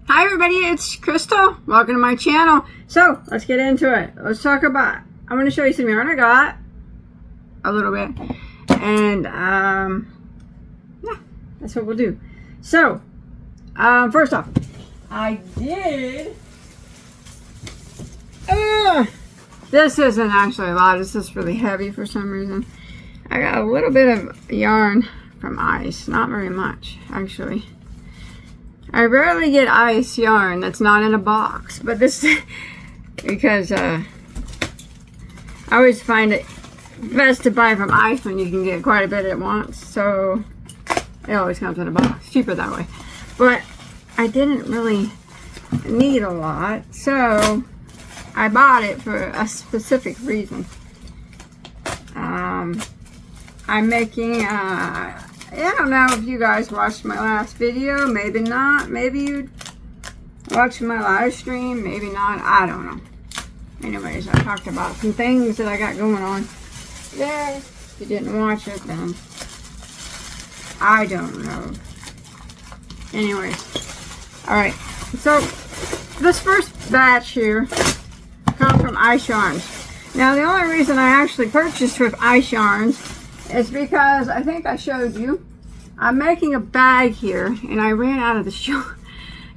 Hi everybody, it's Crystal. Welcome to my channel. So let's get into it. Let's talk about, I'm going to show you some yarn I got a little bit, and yeah, that's what we'll do. So first off, I did this isn't actually a lot. It's just really heavy for some reason. I got a little bit of yarn from Ice, not very much actually. I rarely get Ice yarn that's not in a box, but this, because I always find it best to buy from Ice when you can get quite a bit at once, so it always comes in a box. Cheaper that way. But I didn't really need a lot, so I bought it for a specific reason. I'm making I don't know if you guys watched my last video, maybe not, maybe you watched my live stream, maybe not, I don't know. Anyways, I talked about some things that I got going on there. If you didn't watch it, then I don't know. Anyways, alright, so this first batch here comes from Ice Yarns. Now the only reason I actually purchased with Ice Yarns is because I think I showed you I'm making a bag here and I ran out of the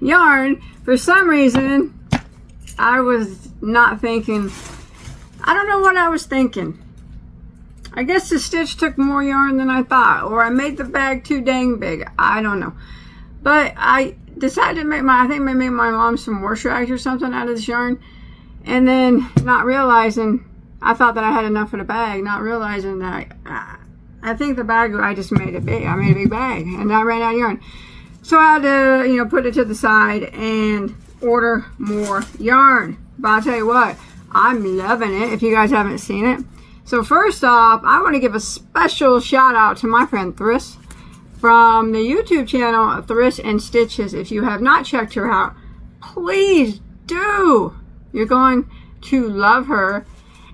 yarn. For some reason I was not thinking, I don't know what I was thinking. I guess the stitch took more yarn than I thought, or I made the bag too dang big. I don't know, but I decided to make I think I made my mom some wash rags or something out of this yarn, and then not realizing, I thought that I had enough for the bag, not realizing that I think the bag, I just made it big. I made a big bag and I ran out of yarn. So I had to, put it to the side and order more yarn. But I'll tell you what, I'm loving it if you guys haven't seen it. So first off, I want to give a special shout out to my friend Thriss from the YouTube channel Thriss and Stitches. If you have not checked her out, please do. You're going to love her.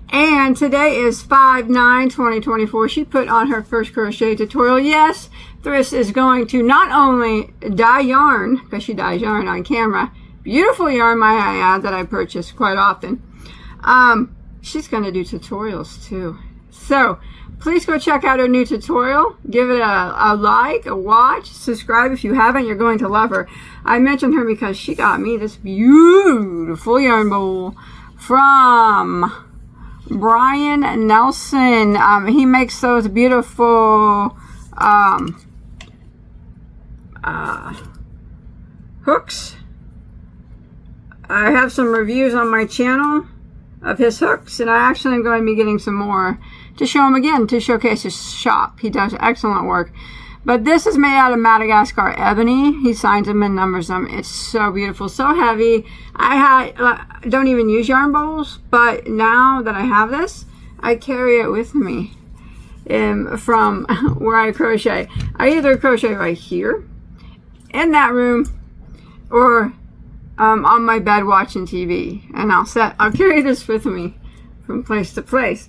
And today is 5/9/2024. She put on her first crochet tutorial. Yes, Thriss is going to not only dye yarn, because she dyes yarn on camera, beautiful yarn, might I add, that I purchase quite often. She's going to do tutorials too. So please go check out her new tutorial. Give it a like, a watch, subscribe if you haven't. You're going to love her. I mentioned her because she got me this beautiful yarn bowl from Brian Nelson. He makes those beautiful hooks. I have some reviews on my channel of his hooks, and I actually am going to be getting some more to show him again, to showcase his shop. He does excellent work. But this is made out of Madagascar ebony. He signs them and numbers them. It's so beautiful, so heavy. I don't even use yarn bowls, but now that I have this, I carry it with me from where I crochet. I either crochet right here in that room, or on my bed watching TV, and I'll carry this with me from place to place,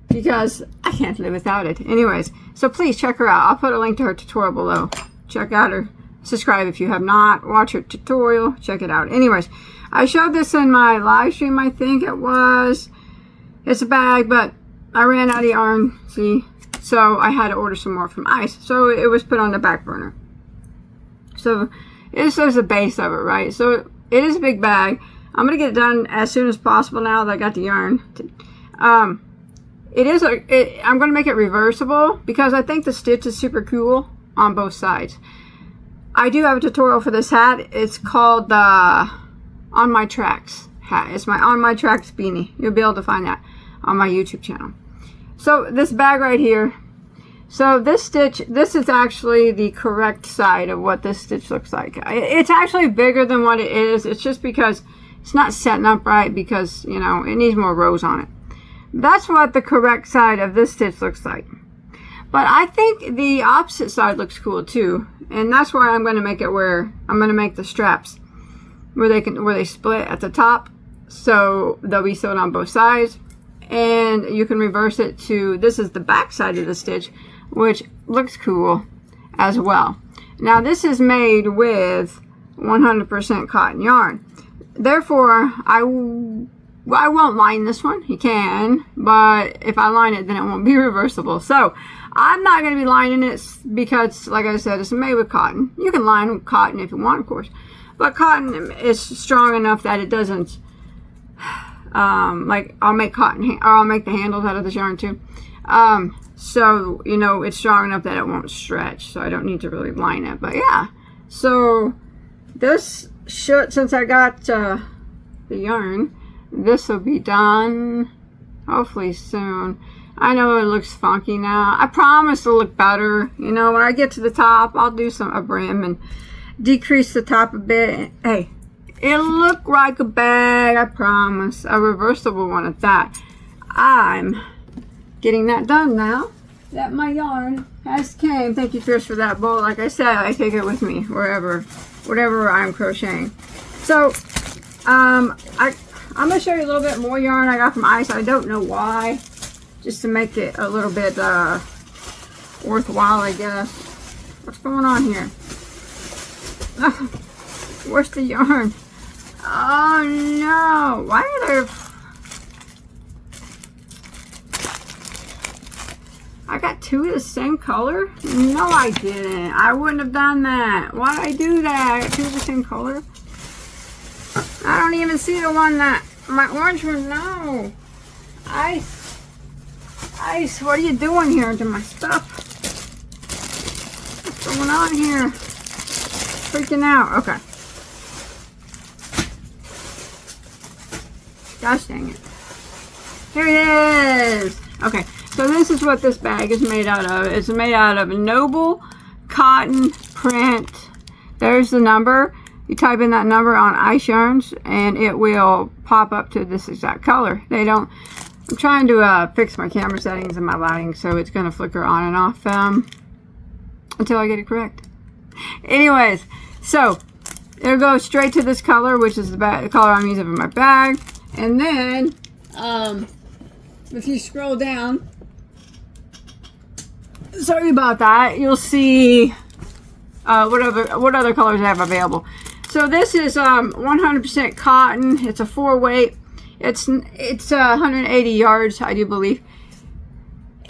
because I can't live without it. Anyways, so please check her out. I'll put a link to her tutorial below. Check out her. Subscribe if you have not. Watch her tutorial. Check it out. Anyways, I showed this in my live stream, I think it was. It's a bag, but I ran out of yarn, see? So I had to order some more from Ice. So it was put on the back burner. So this is the base of it, right? So it is a big bag. I'm going to get it done as soon as possible now that I got the yarn. I'm going to make it reversible because I think the stitch is super cool on both sides. I do have a tutorial for this hat. It's called the On My Tracks hat. It's my On My Tracks beanie. You'll be able to find that on my YouTube channel. So this bag right here. So this stitch, this is actually the correct side of what this stitch looks like. It's actually bigger than what it is. It's just because it's not setting up right, because, it needs more rows on it. That's what the correct side of this stitch looks like. But I think the opposite side looks cool too. And that's why I'm going to make it where I'm going to make the straps where they split at the top. So they'll be sewed on both sides. And you can reverse it to, this is the back side of the stitch, which looks cool as well. Now this is made with 100% cotton yarn. Therefore, I won't line this one. You can, but if I line it, then it won't be reversible. So I'm not going to be lining it because, like I said, it's made with cotton. You can line with cotton if you want, of course, but cotton is strong enough that it doesn't. Like I'll make I'll make the handles out of this yarn too. So you know it's strong enough that it won't stretch. So I don't need to really line it. But yeah, so this should, since I got the yarn, this will be done hopefully soon. I know it looks funky now. I promise it'll look better. You know, when I get to the top, I'll do a brim and decrease the top a bit. Hey, it'll look like a bag, I promise. A reversible one at that. I'm getting that done now that my yarn has came. Thank you, Chris, for that bowl. Like I said, I take it with me whatever I'm crocheting. So, I'm going to show you a little bit more yarn I got from Ice. I don't know why. Just to make it a little bit worthwhile, I guess. What's going on here? Oh, where's the yarn? Oh no! Why are there... I got two of the same color? No, I didn't. I wouldn't have done that. Why did I do that? I got two of the same color? I don't even see the one that... My orange one, no. Ice, what are you doing here to my stuff? What's going on here? Freaking out. Okay. Gosh dang it. Here it is. Okay, so this is what this bag is made out of. It's made out of Noble cotton print. There's the number. You type in that number on Ice Yarns and it will pop up to this exact color. I'm trying to fix my camera settings and my lighting, so it's going to flicker on and off until I get it correct. Anyways, so it'll go straight to this color, which is the color I'm using in my bag. And then, if you scroll down, sorry about that, you'll see what other colors I have available. So this is 100% cotton. It's a 4-weight. It's 180 yards, I do believe.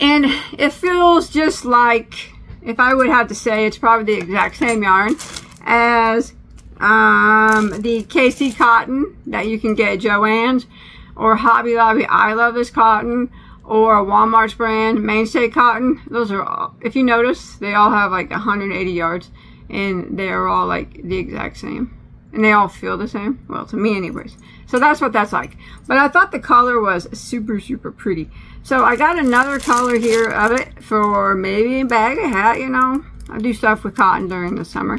And it feels just like, if I would have to say, it's probably the exact same yarn as the KC cotton that you can get at Joann's, or Hobby Lobby I Love This cotton, or Walmart's brand Mainstay cotton. Those are all, if you notice, they all have like 180 yards, and they are all like the exact same. And they all feel the same. Well, to me anyways. So that's what that's like. But I thought the color was super, super pretty. So I got another color here of it for maybe a bag, a hat, you know. I do stuff with cotton during the summer.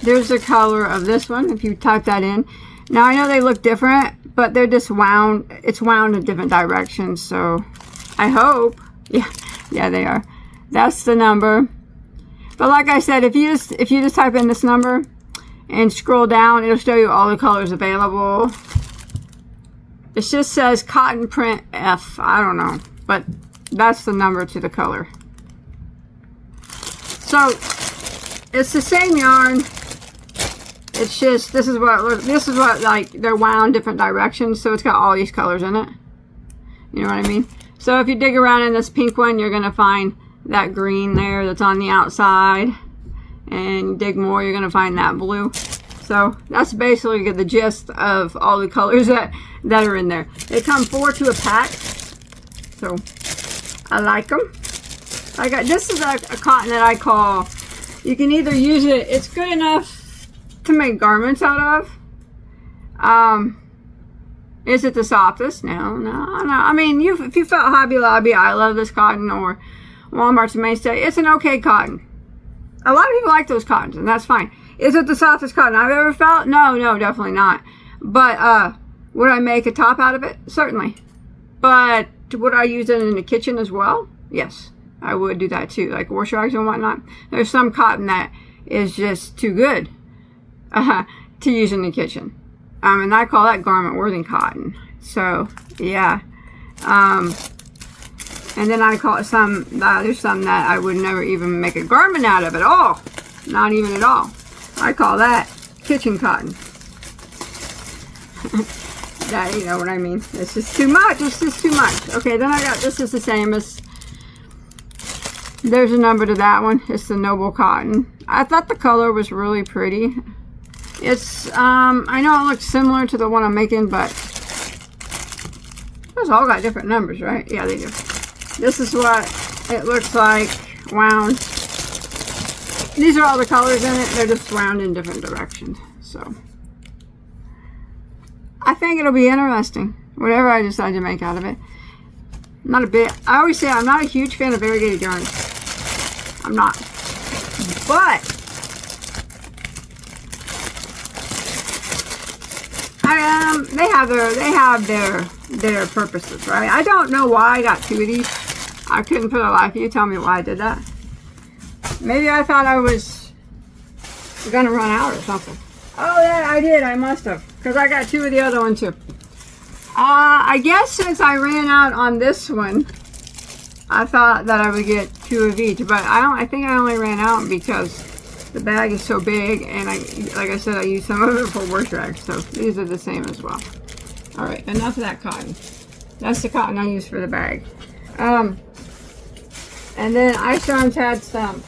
There's the color of this one, if you type that in. Now, I know they look different, but they're just wound. It's wound in different directions. So I hope. Yeah, they are. That's the number. But like I said, if you just type in this number and scroll down, it'll show you all the colors available. It just says cotton print F. I don't know, but that's the number to the color. So it's the same yarn. It's just this is what like they're wound different directions, so it's got all these colors in it. You know what I mean? So if you dig around in this pink one, you're gonna find that green there that's on the outside, and you dig more, you're gonna find that blue. So that's basically the gist of all the colors that are in there. They come 4 to a pack, so I like them. This is a cotton that I call, you can either use it, it's good enough to make garments out of. Is it the softest? No. I mean, if you felt Hobby Lobby I Love This cotton, or Walmart's Mainstay, it's an okay cotton. A lot of people like those cottons, and that's fine. Is it the softest cotton I've ever felt? No, definitely not. But would I make a top out of it? Certainly. But would I use it in the kitchen as well? Yes, I would do that too, like wash rags and whatnot. There's some cotton that is just too good to use in the kitchen. And I call that garment worthy cotton. So, yeah. And then I call it there's some that I would never even make a garment out of at all. Not even at all. I call that kitchen cotton. That, you know what I mean. It's just too much. It's just too much. Okay, then I got, this is the same as, there's a number to that one. It's the Noble Cotton. I thought the color was really pretty. It's, I know it looks similar to the one I'm making, but those all got different numbers, right? Yeah, they do. This is what it looks like wound. These are all the colors in it. They're just wound in different directions. So I think it'll be interesting, whatever I decide to make out of it. Not a bit. I always say I'm not a huge fan of variegated yarns. I'm not. But they have their purposes, right? I don't know why I got 2 of these. I couldn't for the life of you tell me why I did that. Maybe I thought I was gonna run out or something. Oh, yeah, I did. I must have, because I got 2 of the other one too. I guess since I ran out on this one, I thought that I would get 2 of each, but I think I only ran out because the bag is so big, and like I said, I used some of it for wash rags, so these are the same as well. All right, enough of that cotton. That's the cotton I use for the bag. And then ice yarns had some.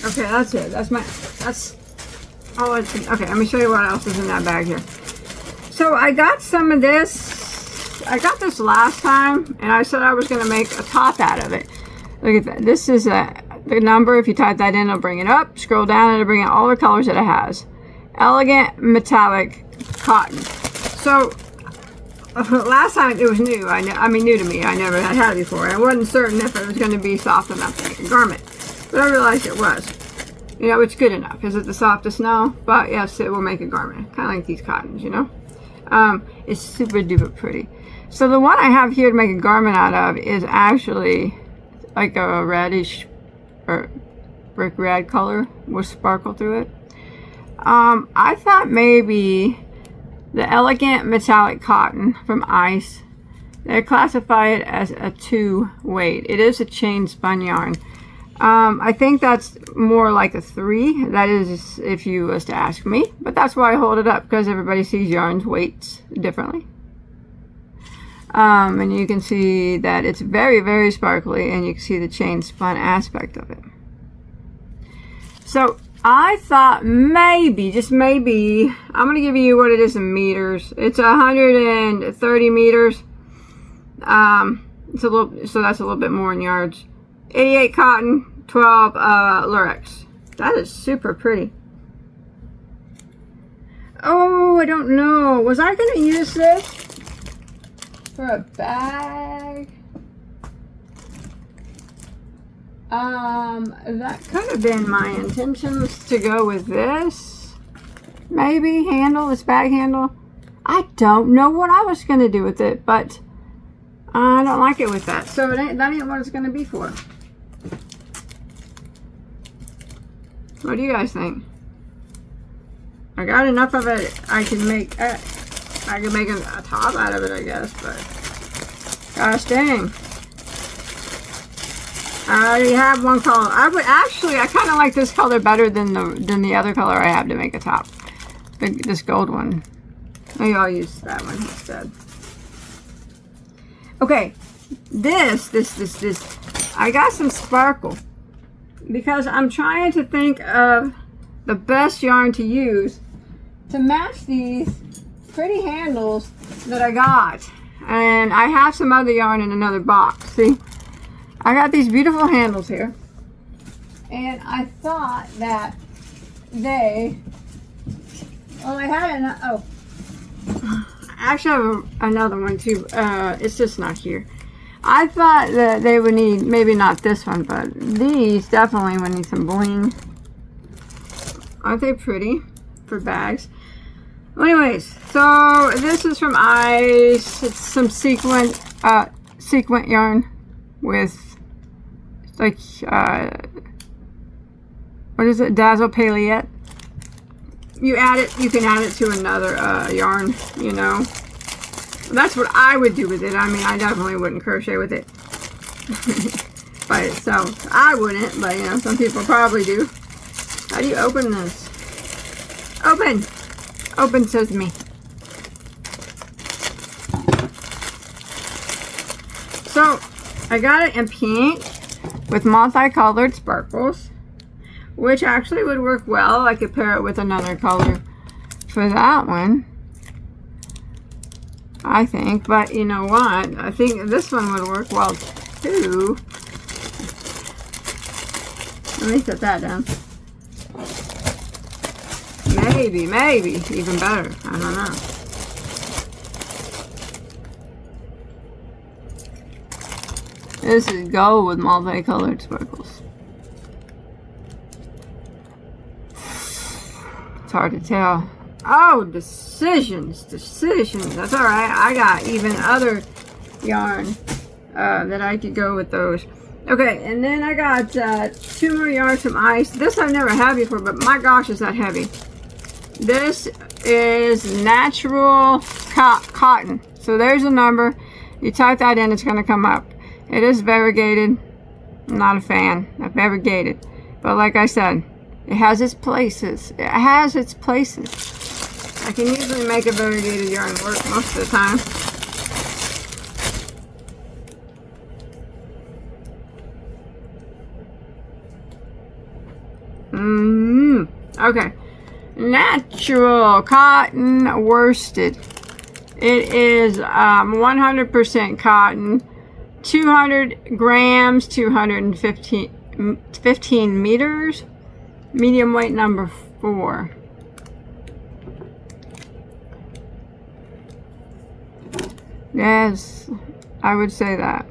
Okay, that's it. Okay, let me show you what else is in that bag here. So I got some of this. I got this last time, and I said I was going to make a top out of it. Look at that. This is the number. If you type that in, it'll bring it up. Scroll down, it'll bring out all the colors that it has. Elegant metallic cotton. So last time it was new. I mean, new to me. I never had it before. I wasn't certain if it was going to be soft enough to make a garment, but I realized it was. You know, it's good enough. Is it the softest? No, but yes, it will make a garment. Kind of like these cottons, you know. It's super duper pretty. So the one I have here to make a garment out of is actually like a reddish or brick red color with sparkle through it. I thought maybe the Elegant Metallic Cotton from Ice, they classify it as a 2 weight. It is a chain spun yarn. I think that's more like a 3. That is if you was to ask me, but that's why I hold it up, because everybody sees yarns weights differently. And you can see that it's very, very sparkly, and you can see the chain spun aspect of it. So I thought maybe, just maybe, I'm going to give you what it is in meters. It's 130 meters. It's a little, so that's a little bit more in yards. 88 cotton, 12 lurex. That is super pretty. Oh, I don't know. Was I going to use this for a bag? That could have been my intentions to go with this. Maybe handle, this bag handle. I don't know what I was going to do with it, but I don't like it with that. So that ain't what it's going to be for. What do you guys think? I got enough of it. I can make a top out of it, I guess, but gosh dang. I already have one color. I kind of like this color better than the other color I have to make a top. This gold one. Maybe I'll use that one instead. Okay, this. I got some sparkle because I'm trying to think of the best yarn to use to match these pretty handles that I got. And I have some other yarn in another box. See? I got these beautiful handles here, and I thought that I actually have another one too. It's just not here. I thought that they would need, maybe not this one, but these definitely would need some bling. Aren't they pretty for bags? Well, anyways, so this is from Ice. It's some sequin yarn with like what is it, Dazzle Palette. You can add it to another yarn, you know. That's what I would do with it. I mean, I definitely wouldn't crochet with it by itself. I wouldn't, but you know, some people probably do. How do you open this? Open! Open sesame. So, I got it in pink with multicolored sparkles, which actually would work well. I could pair it with another color for that one, I think. But you know what? I think this one would work well too. Let me set that down. Maybe even better. I don't know. This is gold with multicolored sparkles. It's hard to tell. Oh, decisions. That's all right. I got even other yarn that I could go with those. Okay, and then I got 2 more yards from ice. This I've never had before, but my gosh, is that heavy. This is natural cotton. So there's a number. You type that in, it's going to come up. It is variegated. I'm not a fan of variegated. But like I said, it has its places. It has its places. I can usually make a variegated yarn work most of the time. Okay. Natural cotton worsted. It is 100% cotton. 200 grams, 215 meters. Medium weight number 4. Yes, I would say that.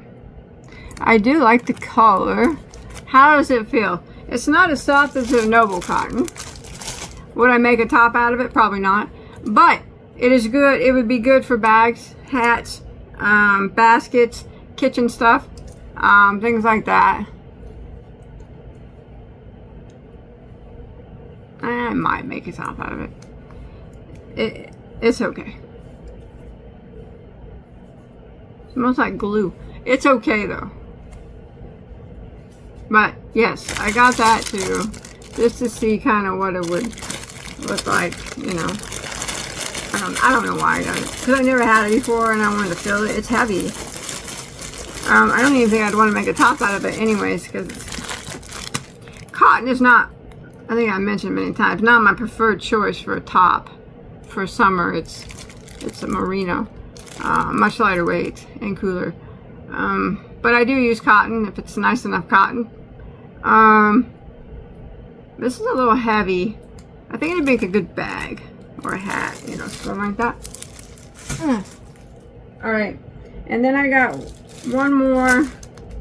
I do like the color. How does it feel? It's not as soft as a noble cotton. Would I make a top out of it? Probably not. But it is good. It would be good for bags, hats, baskets, kitchen stuff, things like that. I might make a top out of it. It's okay. It smells like glue. It's okay though. But yes, I got that too, just to see kind of what it would look like, you know. I don't know why I got it, because I never had it before and I wanted to feel it. It's heavy. I don't even think I'd want to make a top out of it anyways, because cotton is not, I think I mentioned many times, not my preferred choice for a top. For summer, it's a merino, much lighter weight and cooler. But I do use cotton if it's nice enough cotton. This is a little heavy. I think it'd make a good bag or a hat, you know, something like that. All right, and then I got one more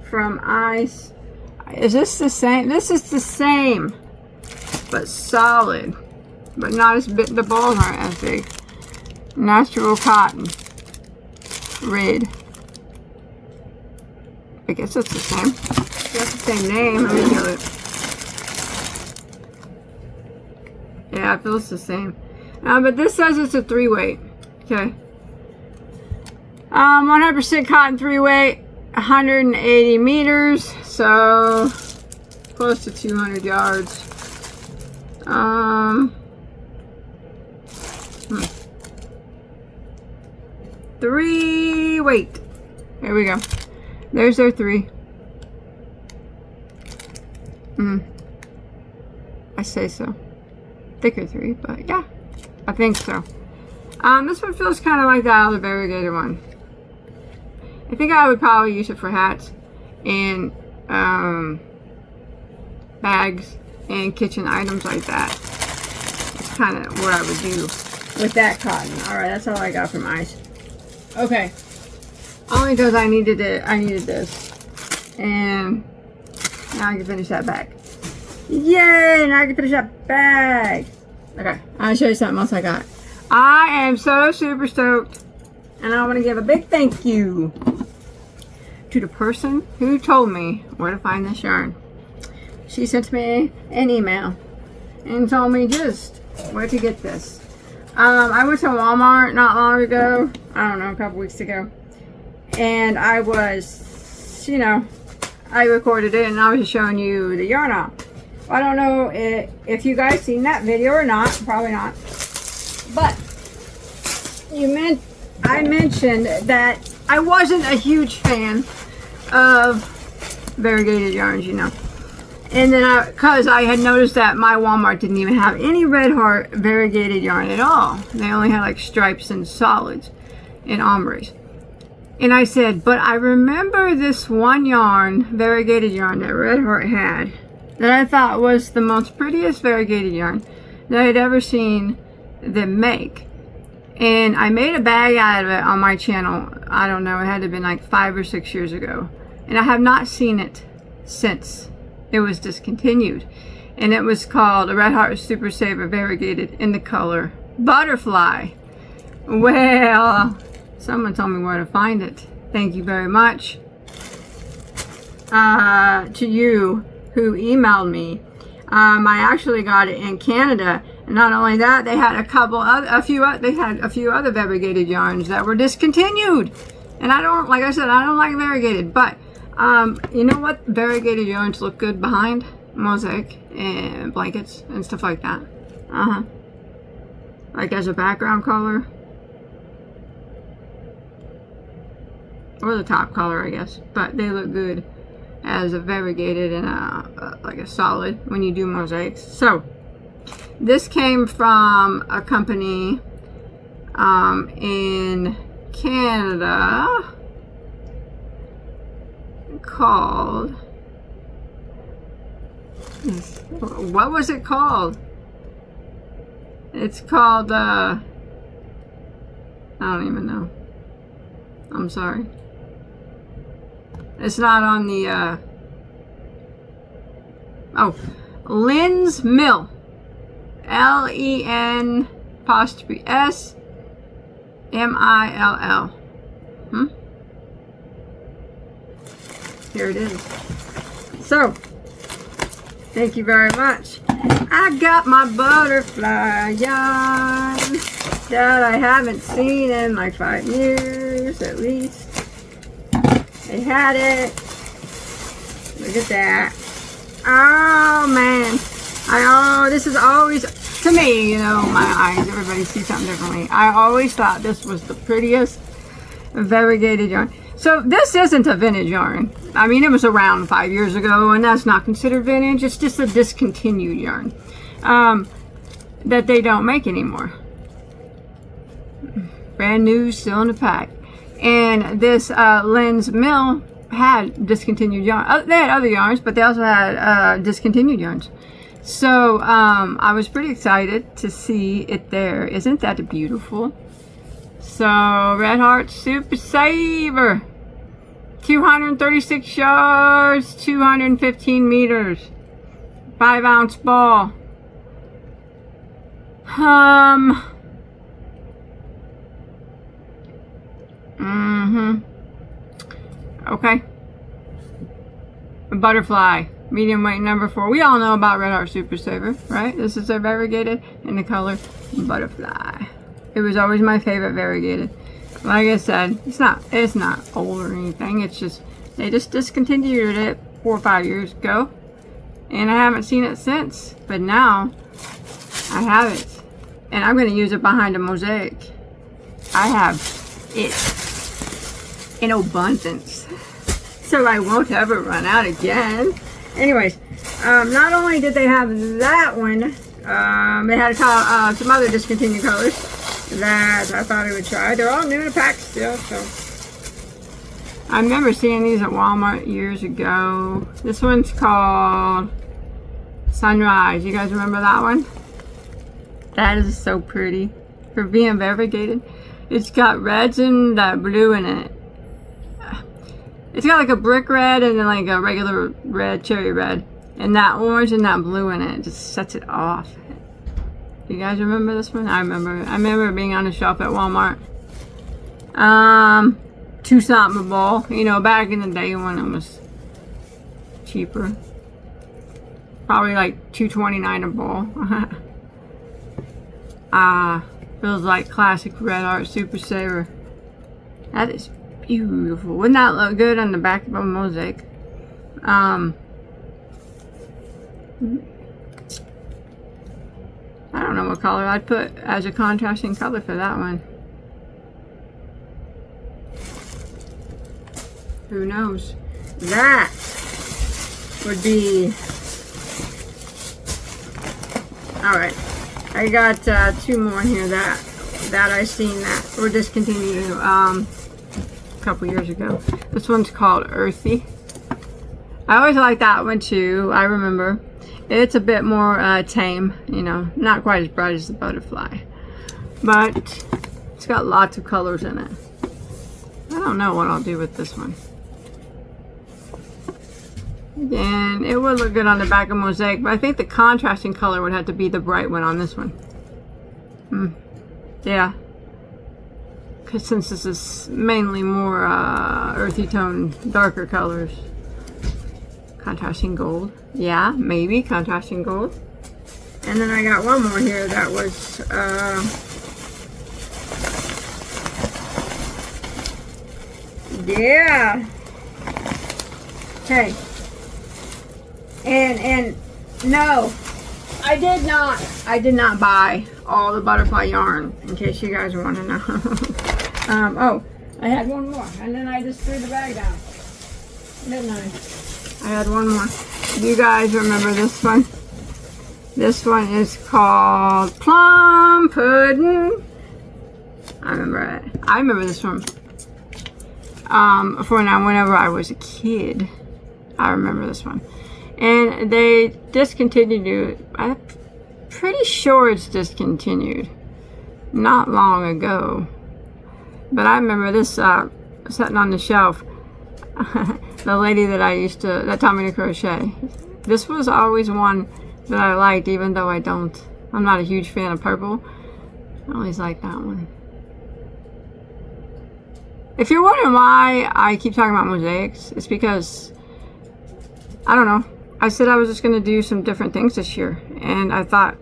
from Ice. Is this the same? This is the same, but solid, but not as big. The balls aren't as big. Natural cotton, red. I guess it's the same. That's the same name. Let me feel it. Yeah, it feels the same. But this says it's a 3-weight. Okay. 100% cotton 3-weight, 180 meters, so close to 200 yards. 3-weight. Here we go. There's their 3. I say so. Thicker 3, but yeah, I think so. This one feels kind of like that other variegated one. I think I would probably use it for hats and bags and kitchen items like that. That's kind of what I would do with that cotton. Alright, that's all I got from Ice. Okay. Only because I needed it. I needed this. And now I can finish that bag. Yay! Now I can finish that bag. Okay, I'll show you something else I got. I am so super stoked. And I want to give a big thank you to the person who told me where to find this yarn. She sent me an email and told me just where to get this. I went to Walmart not long ago. I don't know, a couple weeks ago. And I was, you know, I recorded it and I was just showing you the yarn out. I don't know if you guys seen that video or not. Probably not. But I mentioned that I wasn't a huge fan of variegated yarns, you know. And then because I had noticed that my Walmart didn't even have any Red Heart variegated yarn at all. They only had like stripes and solids and ombres. And I said, but I remember this one yarn, variegated yarn that Red Heart had, that I thought was the most prettiest variegated yarn that I'd ever seen them make. And I made a bag out of it on my channel. I don't know, it had to have been like 5 or 6 years ago. And I have not seen it since it was discontinued. And it was called a Red Heart Super Saver Variegated in the color Butterfly. Well, someone told me where to find it. Thank you very much to you who emailed me. I actually got it in Canada. And not only that, they had a few other variegated yarns that were discontinued. And I don't, like I said, I don't like variegated, but you know what variegated yarns look good behind? Mosaic and blankets and stuff like that. Like as a background color. Or the top color, I guess. But they look good as a variegated and like a solid when you do mosaics. So, this came from a company in Canada called, what was it called? It's called, I don't even know. I'm sorry. It's not on the, oh, Len's Mill. L-E-N apostrophe S-M-I-L-L. Here it is. So, thank you very much. I got my butterfly yarn that I haven't seen in like 5 years at least. They had it. Look at that. Oh man. This is always, to me, you know, my eyes, everybody sees something differently. I always thought this was the prettiest variegated yarn. So this isn't a vintage yarn. I mean, it was around 5 years ago, and that's not considered vintage. It's just a discontinued yarn that they don't make anymore. Brand new, still in the pack. And this Len's Mill had discontinued yarn. They had other yarns, but they also had discontinued yarns. So I was pretty excited to see it there. Isn't that beautiful? So Red Heart Super Saver, 236 yards, 215 meters, 5-ounce ball. Okay. A butterfly. Medium weight number 4. We all know about Red Heart Super Saver, right? This is their variegated in the color Butterfly. It was always my favorite variegated. Like I said, it's not old or anything. It's just they just discontinued it 4 or 5 years ago, and I haven't seen it since. But now I have it, and I'm going to use it behind a mosaic. I have it in abundance, so I won't ever run out again. Anyways, not only did they have that one, they had some other discontinued colors that I thought I would try. They're all new in a pack still, so. I remember seeing these at Walmart years ago. This one's called Sunrise. You guys remember that one? That is so pretty. For being variegated. It's got reds and blue in it. It's got like a brick red and then like a regular red, cherry red. And that orange and that blue in it just sets it off. You guys remember this one? I remember being on the shelf at Walmart. $2 a ball. You know, back in the day when it was cheaper. Probably like $2.29 a ball. Feels like classic Red Heart Super Saver. That is beautiful. Wouldn't that look good on the back of a mosaic? don't know what color I'd put as a contrasting color for that one. Who knows? That would be... Alright. I got 2 more in here that I seen that were discontinued a couple years ago. This one's called Earthy. I always like that one too. I remember. It's a bit more tame, you know, not quite as bright as the butterfly. But it's got lots of colors in it. I don't know what I'll do with this one. And it would look good on the back of Mosaic, but I think the contrasting color would have to be the bright one on this one. Yeah. Because since this is mainly more earthy tone, darker colors. Contrasting gold. Yeah, maybe contrasting gold. And then I got one more here that was yeah. Okay. And no, I did not buy all the butterfly yarn, in case you guys want to know. Oh, I had one more, and then I just threw the bag down, didn't I? I had one more. Do you guys remember this one? This one is called Plum Pudding. I remember it. I remember this one. For now, whenever I was a kid, I remember this one. And they discontinued it. I'm pretty sure it's discontinued. Not long ago. But I remember this sitting on the shelf. The lady that taught me to crochet. This was always one that I liked, even though I'm not a huge fan of purple. I always liked that one. If you're wondering why I keep talking about mosaics, it's because, I don't know, I said I was just going to do some different things this year, and I thought,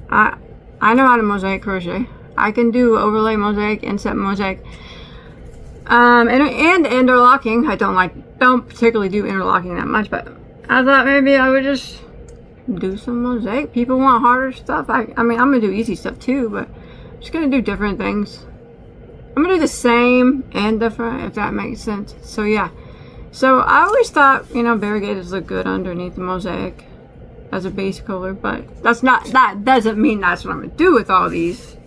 I know how to mosaic crochet. I can do overlay mosaic, inset mosaic, and interlocking. I don't particularly do interlocking that much, but I thought maybe I would just do some mosaic. People want harder stuff. I mean, I'm going to do easy stuff too, but I'm just going to do different things. I'm going to do the same and different, if that makes sense. So yeah. So I always thought, you know, variegated look good underneath the mosaic as a base color, but that doesn't mean that's what I'm going to do with all these.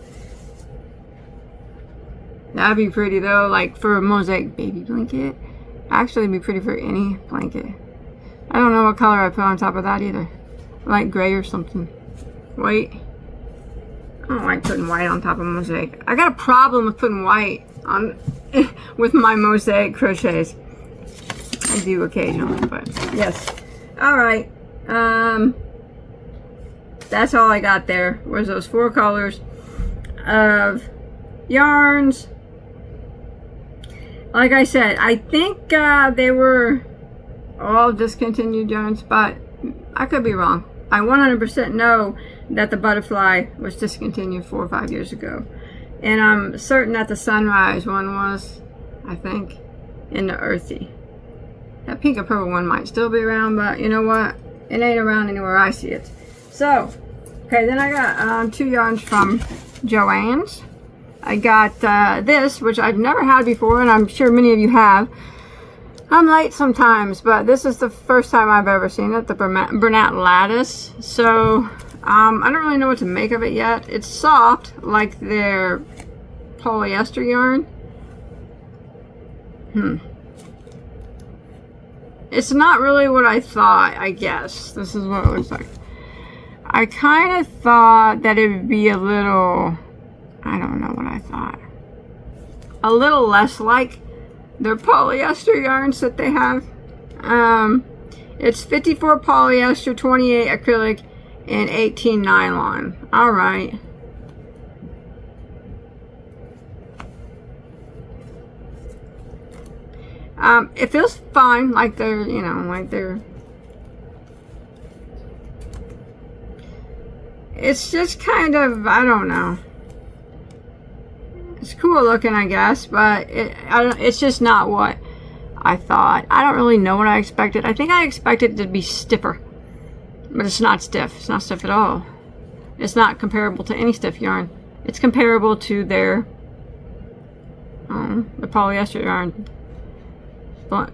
That'd be pretty though, like for a mosaic baby blanket. Actually, it'd be pretty for any blanket. I don't know what color I put on top of that either. Like gray or something. White. I don't like putting white on top of mosaic. I got a problem with putting white on with my mosaic crochets. I do occasionally, but yes. Alright. That's all I got there. Was those 4 colors of yarns. Like I said, I think they were all discontinued yarns, but I could be wrong. I 100% know that the butterfly was discontinued 4 or 5 years ago. And I'm certain that the sunrise one was, I think, in the earthy. That pink and purple one might still be around, but you know what? It ain't around anywhere I see it. So, okay, then I got 2 yarns from Joann's. I got this, which I've never had before, and I'm sure many of you have. I'm late sometimes, but this is the first time I've ever seen it, the Bernat Lattice. So, I don't really know what to make of it yet. It's soft, like their polyester yarn. It's not really what I thought, I guess. This is what it looks like. I kind of thought that it would be a little, I don't know what I thought. A little less like their polyester yarns that they have. It's 54 polyester, 28 acrylic, and 18 nylon. Alright. It feels fine, like they're, you know, like they're... It's just kind of, I don't know. It's cool looking, I guess, but it's just not what I thought. I don't really know what I expected. I think I expected it to be stiffer, but it's not stiff. It's not stiff at all. It's not comparable to any stiff yarn. It's comparable to their the polyester yarn.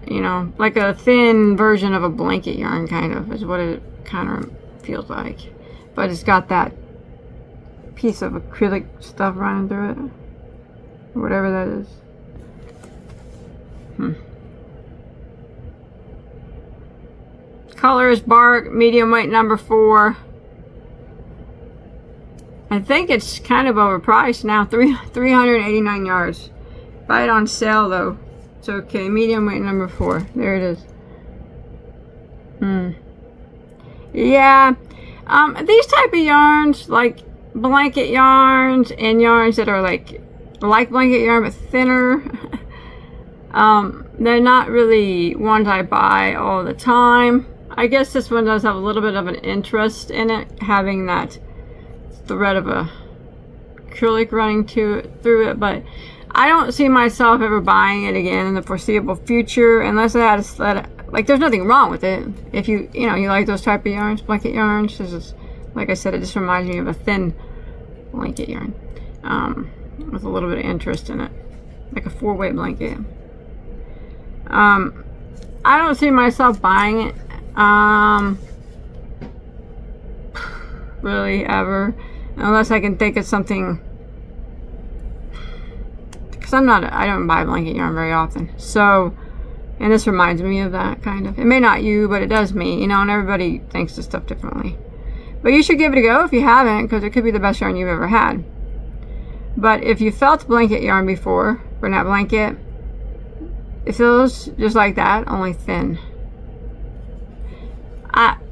You know, like a thin version of a blanket yarn, kind of, is what it kind of feels like. But it's got that piece of acrylic stuff running through it. Whatever that is. Color is bark, medium weight, number 4. I think it's kind of overpriced now. 389 yards. Buy it on sale though. It's okay. Medium weight, number 4. There it is. Yeah. These type of yarns, like blanket yarns and yarns that are like blanket yarn but thinner, they're not really ones I buy all the time. I guess this one does have a little bit of an interest in it, having that thread of a acrylic running through it, but I don't see myself ever buying it again in the foreseeable future unless I had a sled. Like, there's nothing wrong with it if you like those type of yarns, blanket yarns. This is, like I said, it just reminds me of a thin blanket yarn with a little bit of interest in it, like a 4-weight blanket. I don't see myself buying it really ever, unless I can think of something, because I don't buy blanket yarn very often. So, and this reminds me of that, kind of. It may not you, but it does me, and everybody thinks of stuff differently. But you should give it a go if you haven't, because it could be the best yarn you've ever had. But if you felt blanket yarn before, Bernat blanket, it feels just like that, only thin.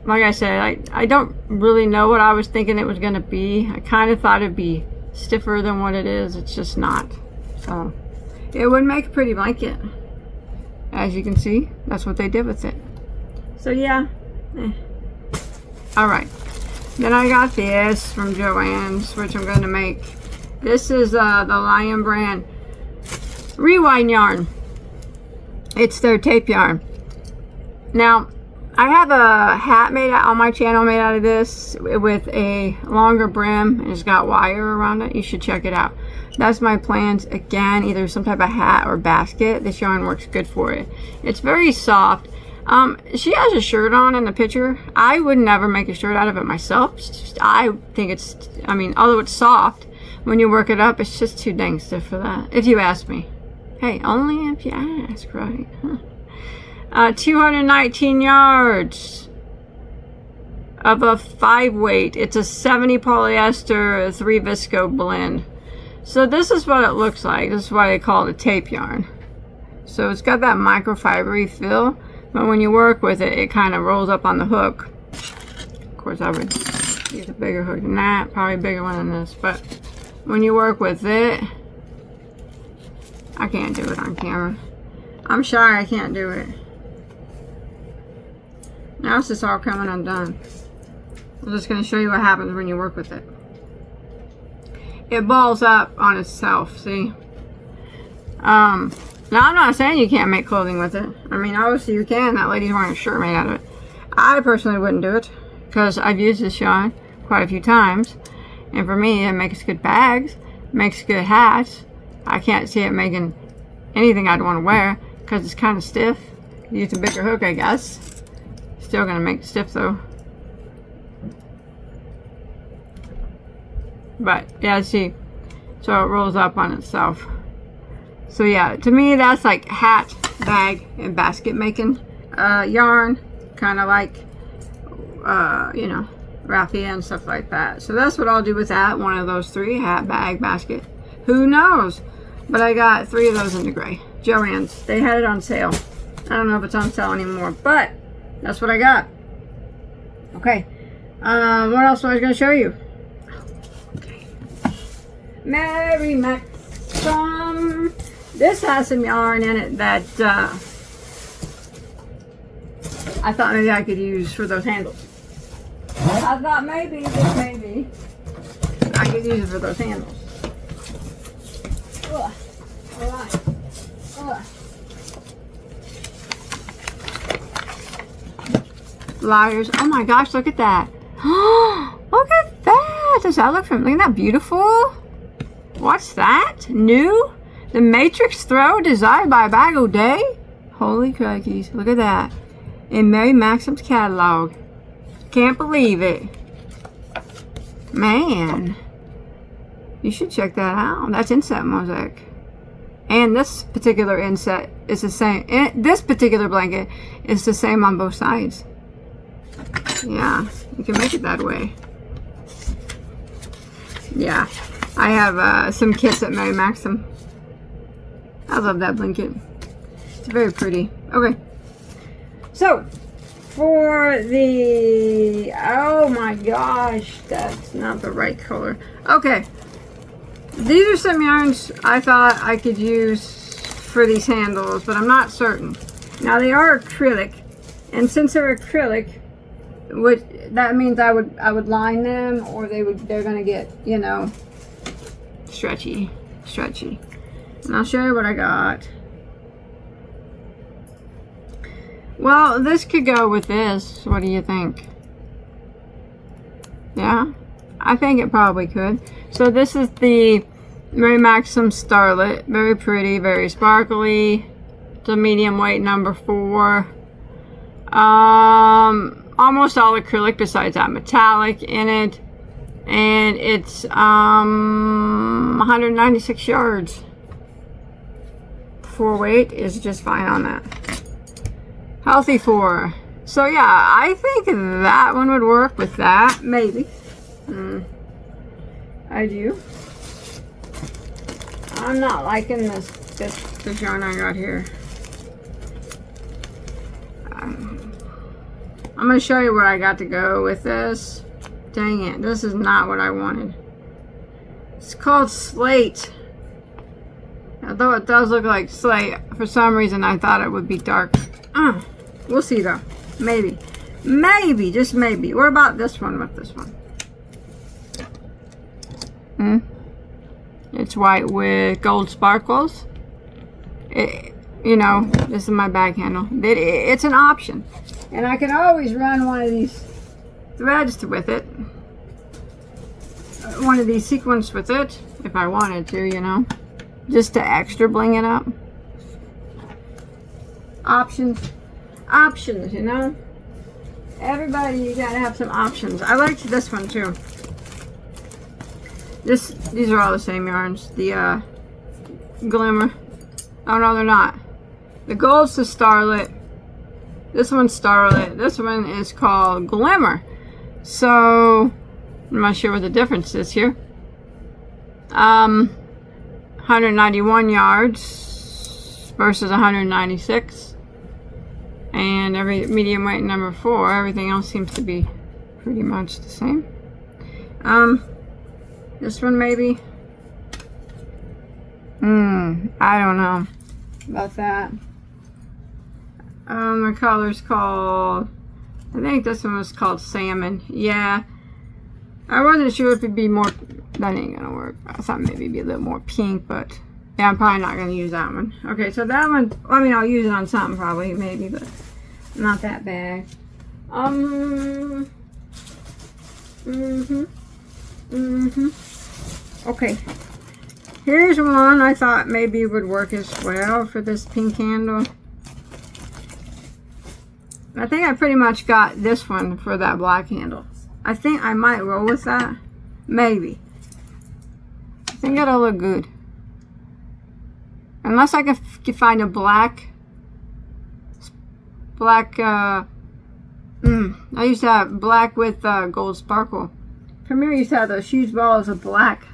Like I said, I don't really know what I was thinking it was going to be. I kind of thought it'd be stiffer than what it is. It's just not. So, it would make a pretty blanket. As you can see, that's what they did with it. So, yeah. Alright. Then I got this from Joann's, which I'm going to make. This is the Lion brand Rewind yarn. It's their tape yarn. Now, I have a hat made on my channel made out of this with a longer brim, and it's got wire around it. You should check it out. That's my plans. Again, either some type of hat or basket. This yarn works good for it. It's very soft. She has a shirt on in the picture. I would never make a shirt out of it myself. I think it's, although it's soft, when you work it up, it's just too dang stiff for that, if you ask me. Hey, only if you ask, right? 219 yards of a 5-weight. It's a 70 polyester, 3 visco blend. So this is what it looks like. This is why they call it a tape yarn. So it's got that microfibery feel, but when you work with it, it kind of rolls up on the hook. Of course, I would use a bigger hook than that, probably a bigger one than this, but when you work with it, I can't do it on camera. I'm shy, I can't do it. Now it's just all coming undone. I'm just going to show you what happens when you work with it. It balls up on itself, see? Now I'm not saying you can't make clothing with it. Obviously you can. That lady's wearing a shirt made out of it. I personally wouldn't do it, because I've used this yarn quite a few times. And for me, it makes good bags, makes good hats. I can't see it making anything I'd want to wear, because it's kind of stiff. Use a bigger hook, I guess. Still gonna make it stiff though. But yeah, see, so it rolls up on itself. So yeah, to me that's like hat, bag, and basket making yarn, kind of like raffia and stuff like that. So that's what I'll do with that. One of those 3: hat, bag, basket. Who knows? But I got 3 of those in the gray. Joann's. They had it on sale. I don't know if it's on sale anymore, but that's what I got. Okay. What else was I going to show you? Okay. Mary Maxim. This has some yarn in it that I thought maybe I could use for those handles. I thought maybe, just maybe, I could use it for those handles. Ugh. All right. Ugh. Liars. Oh my gosh, look at that. Look at that. what does that look from? Look at that, beautiful. What's that? New? The Matrix Throw designed by Bagoday? Holy crikeys, look at that. In Mary Maxim's catalog. Can't believe it. Man. You should check that out. That's inset mosaic. And this particular inset is the same. This particular blanket is the same on both sides. Yeah, you can make it that way. Yeah, I have some kits at Mary Maxim. I love that blanket. It's very pretty. Okay, so for the, oh my gosh, that's not the right color. Okay, these are some yarns I thought I could use for these handles, but I'm not certain. Now they are acrylic, and since they're acrylic, which that means I would line them, or they're gonna get, you know, stretchy. And I'll show you what I got. Well, this could go with this. What do you think? Yeah, I think it probably could. So this is the Mary Maxim Starlet. Very pretty, very sparkly. It's a medium weight, number 4. Almost all acrylic besides that metallic in it. And it's 196 yards. 4 weight is just fine on that. Healthy 4. So yeah, I think that one would work with that. Maybe. I do. I'm not liking this yarn I got here. I'm going to show you what I got to go with this. Dang it, this is not what I wanted. It's called Slate. Although it does look like slate, for some reason I thought it would be dark. We'll see though. Maybe. Maybe, just maybe. What about this one with this one? It's white with gold sparkles. You know, this is my bag handle. It's an option. And I can always run one of these threads with it. One of these sequins with it, if I wanted to, you know. Just to extra bling it up. Options, you know. Everybody, you gotta have some options. I liked this one too. These are all the same yarns. The Glimmer. Oh no, they're not. The gold's the Starlet. This one's Starlet. This one is called Glimmer. So I'm not sure what the difference is here. 191 yards versus 196. And every medium weight number 4. Everything else seems to be pretty much the same. This one maybe. I don't know about that. The color's called, I think this one was called Salmon. Yeah. I wasn't sure if it'd be more, that ain't gonna work. I thought maybe it'd be a little more pink, but yeah, I'm probably not gonna use that one. Okay, so that one, I mean, I'll use it on something probably, maybe, but not that bad. Okay. Here's one I thought maybe would work as well for this pink handle. I think I pretty much got this one for that black handle. I think I might roll with that. Maybe. I think it'll look good. Unless I can find a black. I used to have black with gold sparkle. Premier used to have those huge balls of black.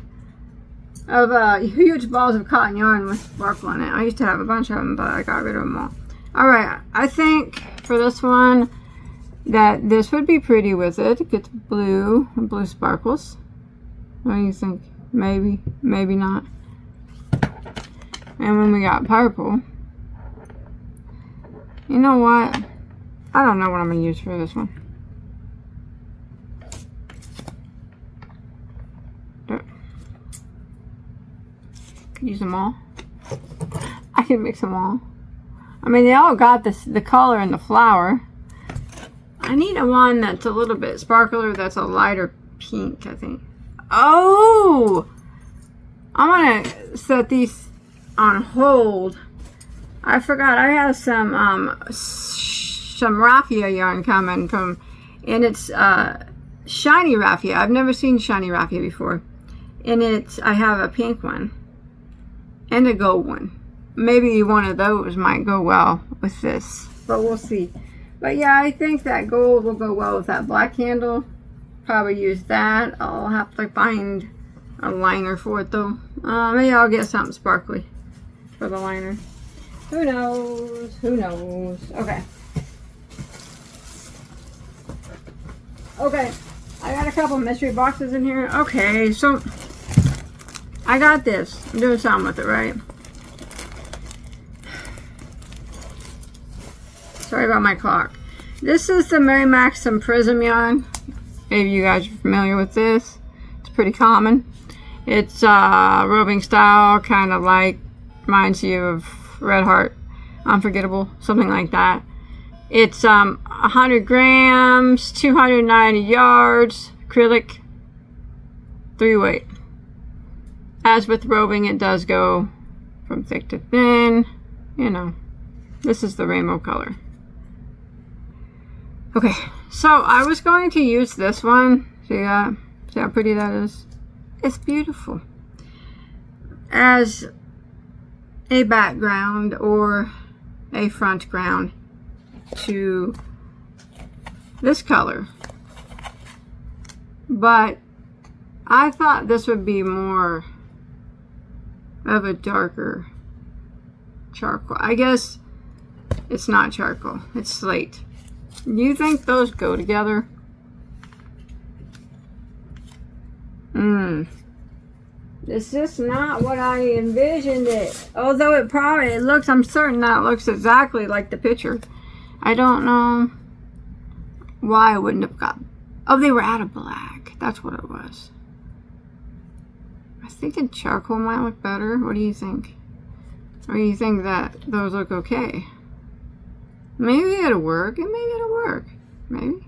Huge balls of cotton yarn with sparkle in it. I used to have a bunch of them, but I got rid of them all. Alright, I think for this one that this would be pretty with it. It gets blue sparkles. What do you think? Maybe, maybe not. And when we got purple, you know what? I don't know what I'm going to use for this one. Use them all. I can mix them all. I mean, they all got the color and the flower. I need a one that's a little bit sparkler, that's a lighter pink, I think. Oh! I'm gonna set these on hold. I forgot I have some raffia yarn coming from, and it's shiny raffia. I've never seen shiny raffia before. And I have a pink one and a gold one. Maybe one of those might go well with this, but we'll see. But yeah, I think that gold will go well with that black handle. Probably use that. I'll have to find a liner for it though. Maybe I'll get something sparkly for the liner. Who knows? Who knows? Okay. Okay. I got a couple mystery boxes in here. Okay, so I got this. I'm doing something with it, right? Sorry about my clock. This is the Mary Maxim Prism yarn. Maybe you guys are familiar with this. It's pretty common. It's roving style, kind of like, reminds you of Red Heart, Unforgettable, something like that. It's 100 grams, 290 yards, acrylic, 3-weight. As with roving, it does go from thick to thin. You know, this is the rainbow color. Okay, so I was going to use this one. See that? See how pretty that is? It's beautiful. As a background or a front ground to this color. But I thought this would be more of a darker charcoal. I guess it's not charcoal, it's slate. Do you think those go together? It's just not what I envisioned it. Although it looks, I'm certain that it looks exactly like the picture. I don't know why I wouldn't have got. Oh, they were out of black. That's what it was. I think in charcoal might look better. What do you think? Or do you think that those look okay? Maybe it'll work, and maybe it'll work. Maybe.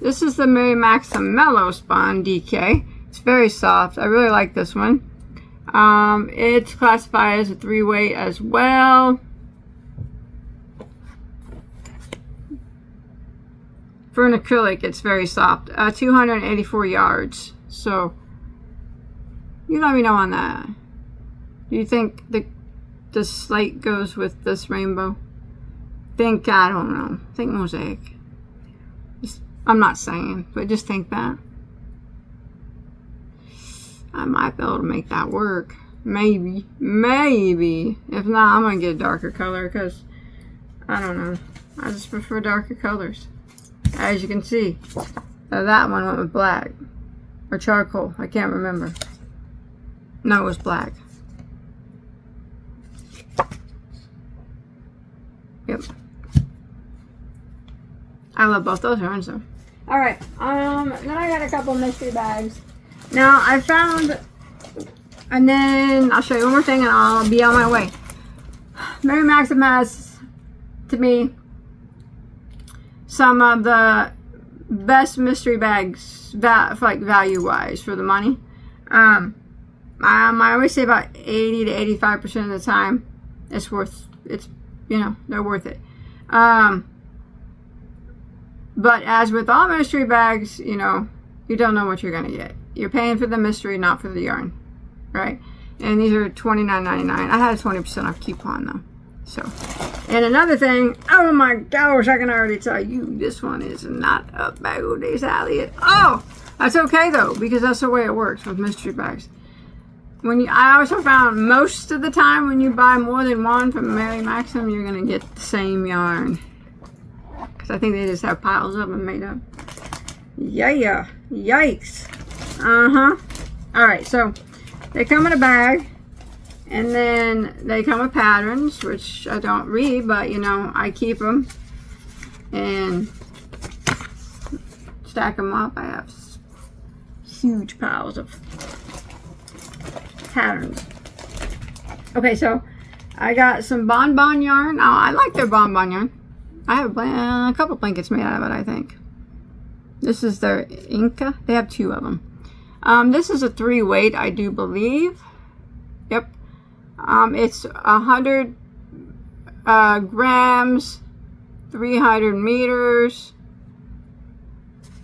This is the Mary Maxim Mellow Spun DK. It's very soft. I really like this one. It's classified as a 3-weight as well. For an acrylic, it's very soft. 284 yards. So, you let me know on that. Do you think the slate goes with this rainbow? I don't know. Think mosaic. I'm not saying, but just think that. I might be able to make that work. Maybe. Maybe. If not, I'm going to get a darker color because, I don't know. I just prefer darker colors. As you can see, that one went with black. Or charcoal. I can't remember. No, it was black. Yep. I love both those yarns though. Alright, then I got a couple mystery bags. Now I found, and then I'll show you one more thing and I'll be on my way. Mary Maxim has, to me, some of the best mystery bags, like value-wise for the money. I always say about 80 to 85% of the time, they're worth it. But as with all mystery bags, you don't know what you're going to get. You're paying for the mystery, not for the yarn, right? And these are $29.99. I had a 20% off coupon though. So, and another thing, oh my gosh, I can already tell you, this one is not up Bagoday's alley. Oh, that's okay though, because that's the way it works with mystery bags. I also found most of the time when you buy more than one from Mary Maxim, you're going to get the same yarn. Because I think they just have piles of them made up. Yeah. Yikes. Alright, so they come in a bag. And then they come with patterns, which I don't read, but I keep them. And stack them up. I have huge piles of patterns. Okay, so I got some bonbon yarn. Oh, I like their bonbon yarn. I have a couple blankets made out of it, I think. This is their Inca. They have 2 of them. This is a 3 weight, I do believe. Yep. It's 100 grams, 300 meters.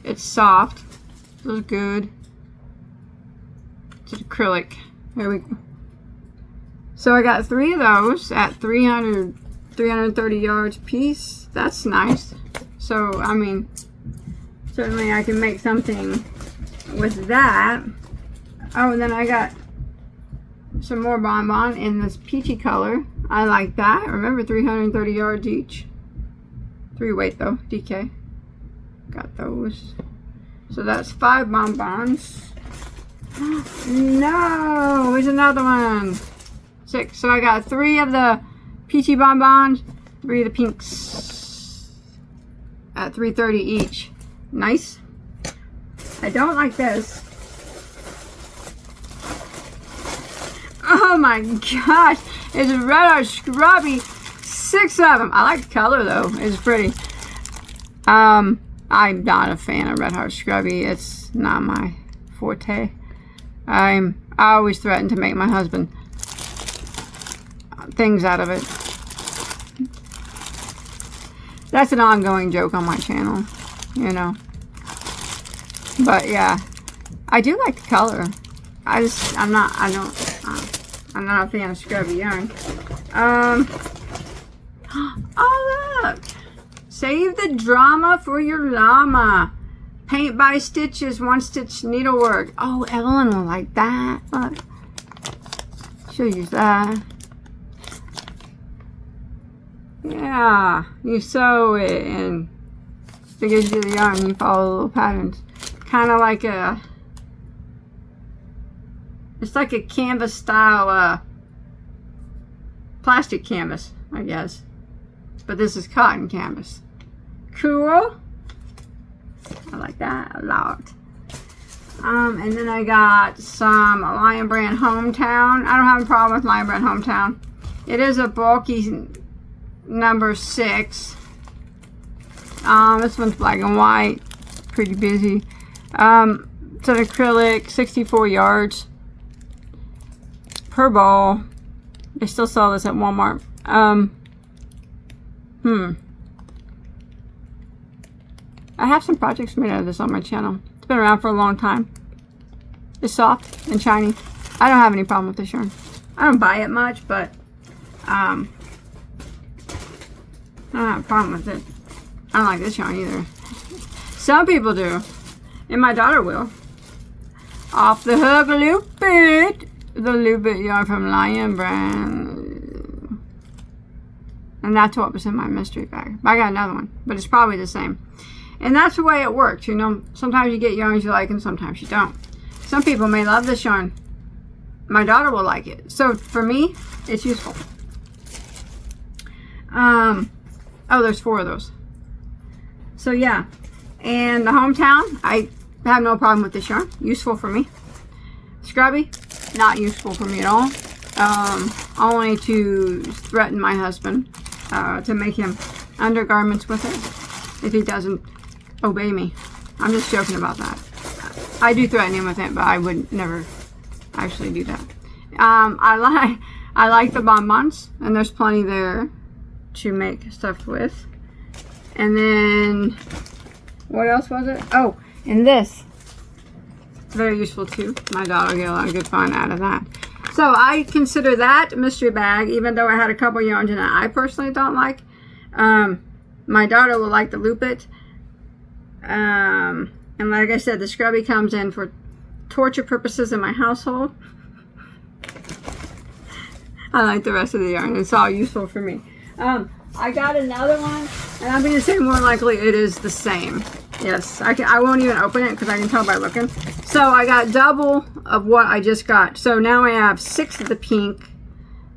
It's soft. Feels good. It's acrylic. There we go. So I got 3 of those at 330 yards piece. That's nice. So, I mean, certainly I can make something with that. Oh, and then I got some more bonbon in this peachy color. I like that. Remember, 330 yards each. 3 weight though, DK. Got those. So that's 5 bonbons. No, there's another one. 6. So I got 3 of the peachy bonbons, 3 of the pinks at 330 each. Nice. I don't like this. Oh my gosh, it's Red Heart Scrubby. 6 of them. I like the color though. It's pretty. I'm not a fan of Red Heart Scrubby. It's not my forte. I always threaten to make my husband things out of it. That's an ongoing joke on my channel, you know. But yeah, I do like the color. I'm not a fan of scrubby yarn. Oh look! Save the drama for your llama. Paint by stitches, 1-stitch needlework. Oh, Evelyn will like that. Look. She'll use that. Yeah, you sew it and it gives you the yarn. You follow the little patterns. Kind of like it's like a canvas style, plastic canvas, I guess. But this is cotton canvas. Cool. I like that a lot. And then I got some Lion Brand Hometown. I don't have a problem with Lion Brand Hometown. It is a bulky number 6. This one's black and white. Pretty busy. It's an acrylic, 64 yards per ball. They still sell this at Walmart. I have some projects made out of this on my channel. It's been around for a long time. It's soft and shiny. I don't have any problem with this yarn. I don't buy it much, but I don't have a problem with it. I don't like this yarn either. Some people do. And my daughter will. Off the hook, loop it. The loop it yarn from Lion Brand. And that's what was in my mystery bag. I got another one, but it's probably the same. And that's the way it works, you know. Sometimes you get yarns you like and sometimes you don't. Some people may love this yarn. My daughter will like it. So for me, it's useful. Oh, there's 4 of those. So yeah. And the Hometown, I have no problem with this yarn. Useful for me. Scrubby, not useful for me at all. Only to threaten my husband to make him undergarments with it if he doesn't obey me. I'm just joking about that. I do threaten him with it, but I would never actually do that. I like the bonbons, and there's plenty there to make stuff with. And then what else was it? Oh, and this. Very useful too. My daughter will get a lot of good fun out of that. So I consider that mystery bag, even though I had a couple yarns in it I personally don't like. My daughter will like the Loop It. And like I said, the Scrubby comes in for torture purposes in my household. I like the rest of the yarn. It's all useful for me. I got another one, and I'm going to say more likely it is the same. Yes, I won't even open it because I can tell by looking. So I got double of what I just got. So now I have 6 of the pink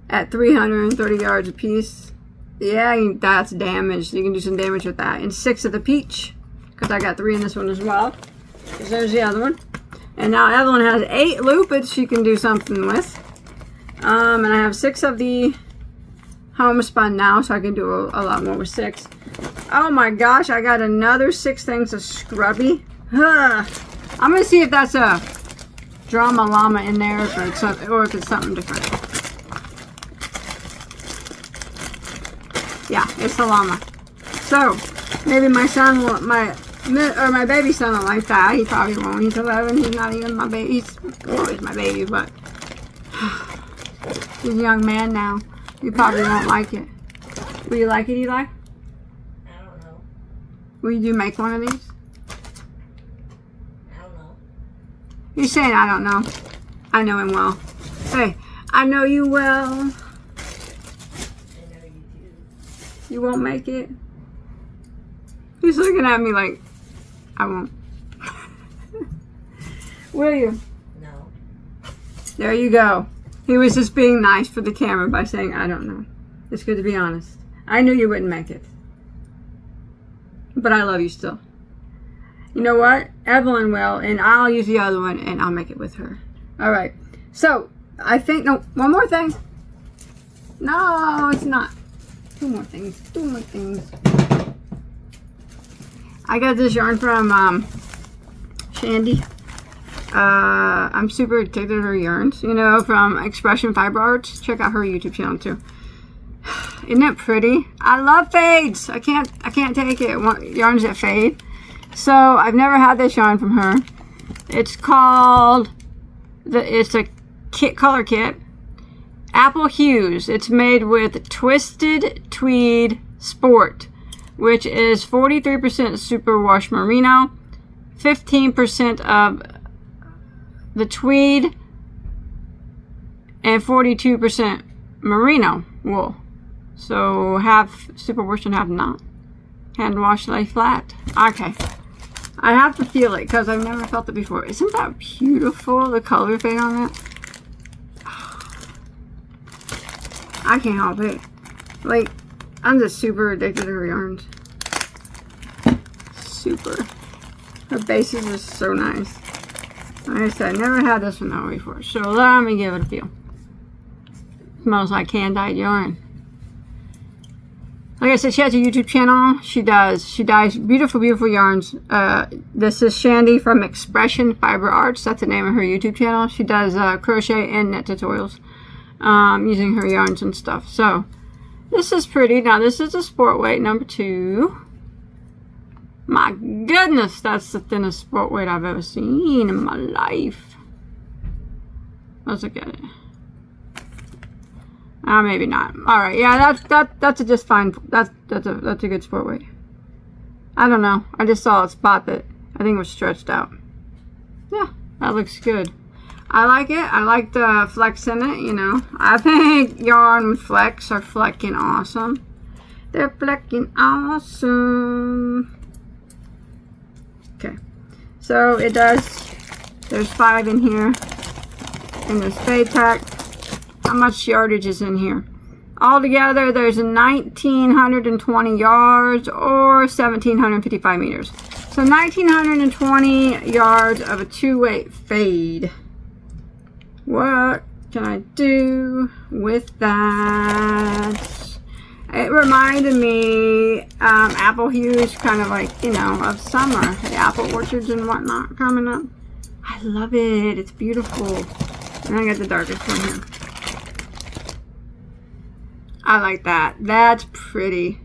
at 330 yards a piece. Yeah, that's damaged. You can do some damage with that. And 6 of the peach, because I got 3 in this one as well. So there's the other one. And now Evelyn has 8 loopets she can do something with. And I have 6 of the homespun now, so I can do a lot more with 6. Oh my gosh, I got another 6 things of Scrubby. I'm going to see if that's a drama llama in there, or if it's something different. Yeah, it's a llama. So maybe my son will, my baby son will like that. He probably won't. He's 11. He's not even my baby. He's my baby, but he's a young man now. He probably won't like it. Will you like it, Eli? I don't know. Will you make one of these? I don't know. You're saying I don't know. I know him well. Hey, I know you well. I know you do. You won't make it? He's looking at me like, I won't. Will you? No. There you go. He was just being nice for the camera by saying, I don't know. It's good to be honest. I knew you wouldn't make it. But I love you still. You know what? Evelyn will, and I'll use the other one, and I'll make it with her. All right. So, I think, no, one more thing. No, it's not. Two more things. I got this yarn from Shandy. I'm super addicted to her yarns, you know, from Expression Fiber Arts. Check out her YouTube channel too. Isn't that pretty? I love fades. I can't take it. Yarns that fade. So I've never had this yarn from her. It's called it's a color kit. Apple Hues. It's made with Twisted Tweed Sport, which is 43% superwash merino, 15% of the tweed, and 42% merino wool. So half superwash and half not. Hand wash, lay flat. Okay. I have to feel it because I've never felt it before. Isn't that beautiful? The color fade on it. I can't help it. Like, I'm just super addicted to her yarns. Super. Her bases are so nice. Like I said, I never had this one though before. So let me give it a feel. Smells like hand-dyed yarn. Like I said, she has a YouTube channel. She dyes beautiful, beautiful yarns. This is Shandy from Expression Fiber Arts. That's the name of her YouTube channel. She does crochet and knit tutorials using her yarns and stuff. So this is pretty. Now this is a sport weight number 2. My goodness, that's the thinnest sport weight I've ever seen in my life. Let's look at it. Maybe not. All right, yeah, that's a just fine. That's a good sport weight. I don't know. I just saw a spot that I think was stretched out. Yeah, that looks good. I like it. I like the flex in it. You know, I think yarn with flex are flecking awesome. They're flecking awesome. Okay, so it does. There's 5 in here in this fade pack. How much yardage is in here? Altogether, there's 1,920 yards or 1,755 meters. So 1,920 yards of a 2-weight fade. What can I do with that? It reminded me apple hues, kind of like, you know, of summer. The apple orchards and whatnot coming up. I love it. It's beautiful. And I got the darkest one here. I like that. That's pretty.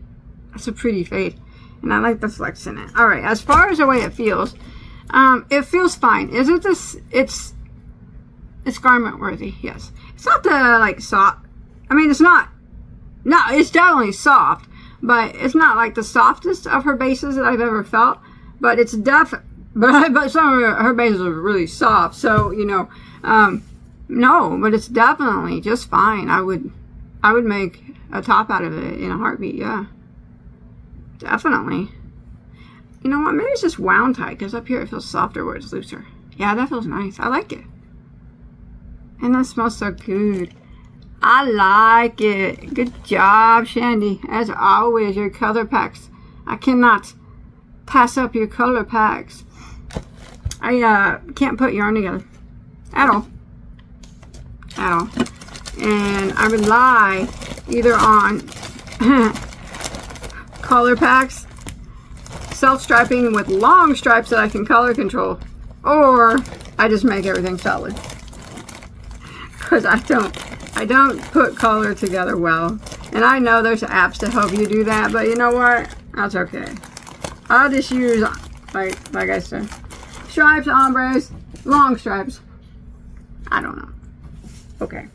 That's a pretty fade. And I like the flex in it. Alright, as far as the way it feels fine. Isn't this, it's garment worthy, yes. It's not the, like, soft, I mean, it's not, no, it's definitely soft, but it's not like the softest of her bases that I've ever felt, but it's but some of her bases are really soft, so, you know, no, but it's definitely just fine. I would make a top out of it in a heartbeat, yeah. Definitely. You know what, maybe it's just wound tight, because up here it feels softer where it's looser. Yeah, that feels nice. I like it. And that smells so good. I like it. Good job, Shandy. As always, your color packs. I cannot pass up your color packs. I can't put yarn together. At all. At all. And I rely either on color packs, self-striping with long stripes that I can color control, or I just make everything solid. Because I don't put color together well. And I know there's apps to help you do that, but you know what? That's okay. I'll just use, like I said, stripes, ombres, long stripes. I don't know. Okay.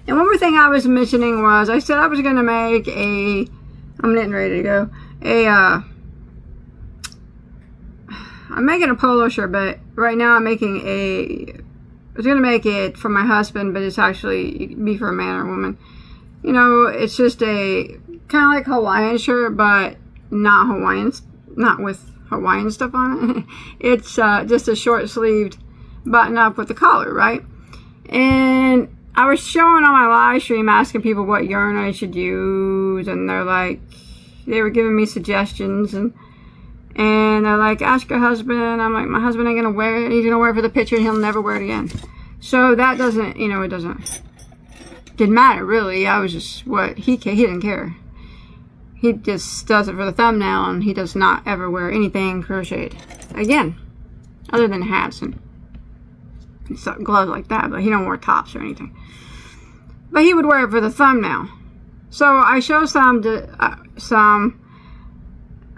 And one more thing I was mentioning was, I said I was going to make I'm getting ready to go, I'm making a polo shirt, but right now I'm making I was going to make it for my husband, but it's actually be for a man or woman. You know, it's just a kind of like Hawaiian shirt, but not Hawaiian, not with Hawaiian stuff on it. It's just a short sleeved button up with the collar, right? And I was showing on my live stream, asking people what yarn I should use, and they were giving me suggestions, and they're like, ask your husband. I'm like, my husband ain't gonna wear it. He's gonna wear it for the picture, and he'll never wear it again. So that doesn't, you know, it didn't matter really. I was just he didn't care. He just does it for the thumbnail, and he does not ever wear anything crocheted again, other than hats and gloves like that. But he don't wear tops or anything. But he would wear it for the thumbnail. So I showed some that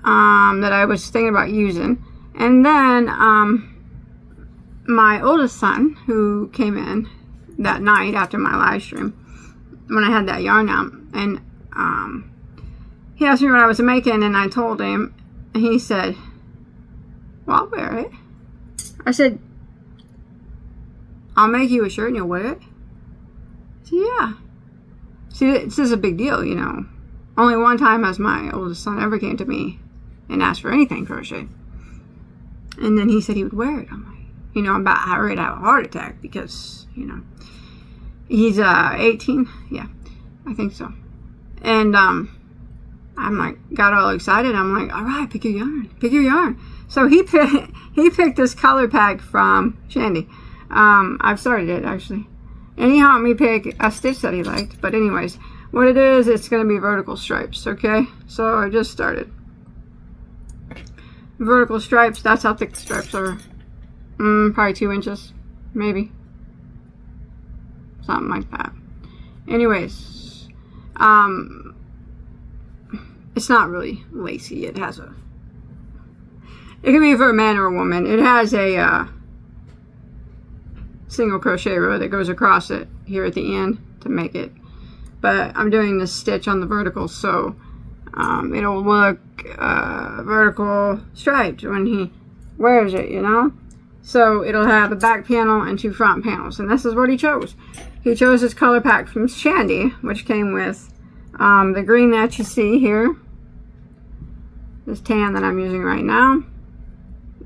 I was thinking about using, and then my oldest son, who came in that night after my live stream when I had that yarn out, and he asked me what I was making, and I told him, and he said, well, I'll wear it. I said, I'll make you a shirt and you'll wear it? I said, yeah. See, this is a big deal, you know. Only one time has my oldest son ever came to me and asked for anything crochet. And then he said he would wear it. I'm like, you know, I'm about ready to have a heart attack because, you know, he's 18. Yeah, I think so. And I'm like, got all excited. I'm like, all right, pick your yarn. Pick your yarn. So he picked this color pack from Shandy. I've started it, actually. And he helped me pick a stitch that he liked. But anyways, what it is, it's going to be vertical stripes, okay? So I just started. Vertical stripes, that's how thick the stripes are. Probably 2 inches, maybe. Something like that. Anyways, it's not really lacy. It has it can be for a man or a woman. It has a single crochet row that goes across it here at the end to make it. But I'm doing this stitch on the vertical, so it'll look vertical striped when he wears it, you know. So it'll have a back panel and 2 front panels, and this is what he chose. He chose this color pack from Shandy, which came with the green that you see here, this tan that I'm using right now.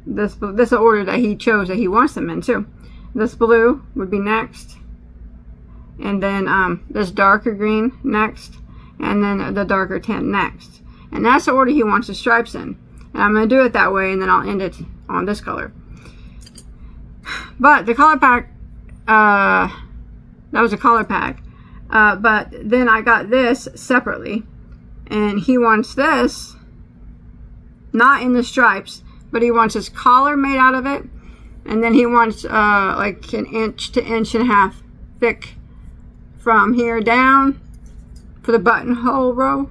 This order that he chose that he wants them in too. This blue would be next, and then this darker green next, and then the darker tan next. And that's the order he wants the stripes in. And I'm going to do it that way, and then I'll end it on this color. But the color pack, that was a color pack. But then I got this separately, and he wants this not in the stripes, but he wants his collar made out of it. And then he wants like 1 inch to 1.5 inches thick from here down for the buttonhole row.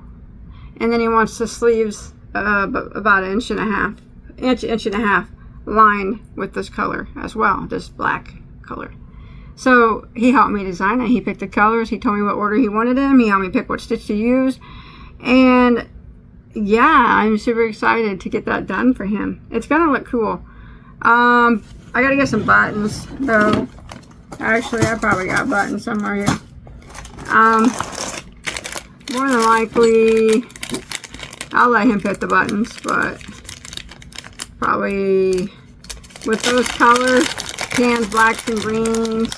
And then he wants the sleeves about 1.5 inches lined with this color as well, this black color. So he helped me design it. He picked the colors. He told me what order he wanted them. He helped me pick what stitch to use. And yeah, I'm super excited to get that done for him. It's gonna look cool. I gotta get some buttons though. Actually, I probably got buttons somewhere here. More than likely, I'll let him pick the buttons, but probably with those colors, tans, blacks, and greens.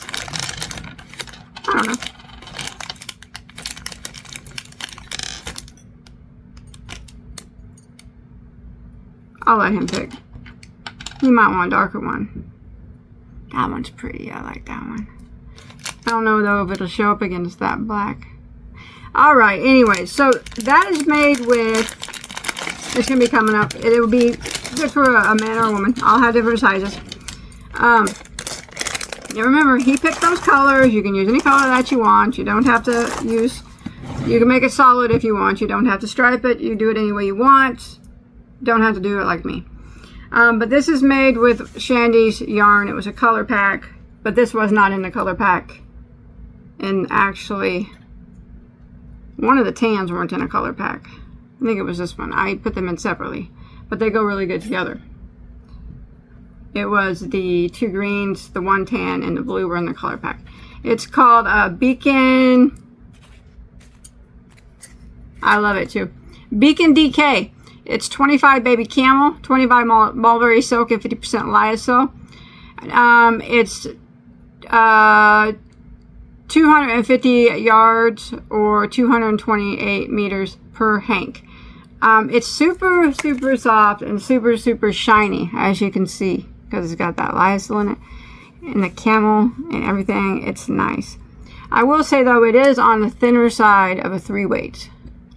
I don't know. I'll let him pick. You might want a darker one. That one's pretty. I like that one. I don't know though if it'll show up against that black. Alright, anyway, so that is made with, it's going to be coming up. It will be good for a man or a woman. I'll have different sizes. Now remember, he picked those colors. You can use any color that you want. You don't have to use, you can make it solid if you want. You don't have to stripe it. You do it any way you want. Don't have to do it like me. But this is made with Shandy's yarn. It was a color pack, but this was not in the color pack. And actually, one of the tans weren't in a color pack. I think it was this one. I put them in separately, but they go really good together. It was the 2 greens, the 1 tan, and the blue were in the color pack. It's called Beacon. I love it too. Beacon DK. It's 25 baby camel, 25 mulberry silk, and 50% lyocell. It's 250 yards or 228 meters per hank. It's super, super soft and super, super shiny, as you can see, because it's got that lyocell in it and the camel and everything. It's nice. I will say though, it is on the thinner side of a 3-weight.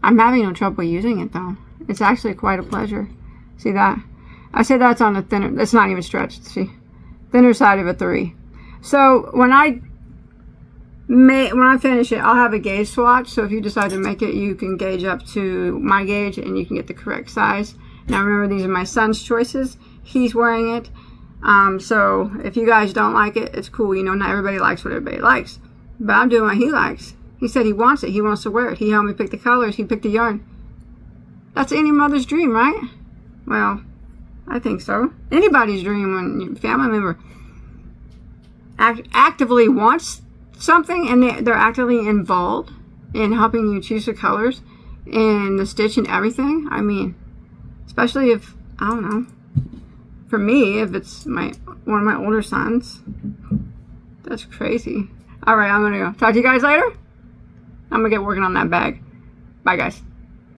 I'm having no trouble using it though. It's actually quite a pleasure. See that? I say that's on the thinner, it's not even stretched, see? Thinner side of a 3. So when I finish it, I'll have a gauge swatch. So if you decide to make it, you can gauge up to my gauge and you can get the correct size. Now remember, these are my son's choices. He's wearing it. So if you guys don't like it, it's cool. You know, not everybody likes what everybody likes. But I'm doing what he likes. He said he wants it. He wants to wear it. He helped me pick the colors. He picked the yarn. That's any mother's dream, right? Well, I think so. Anybody's dream when your family member actively wants something and they're actively involved in helping you choose the colors and the stitch and everything. I mean, especially if, I don't know, for me, if it's one of my older sons. That's crazy. All right, I'm gonna go. Talk to you guys later. I'm gonna get working on that bag. Bye, guys.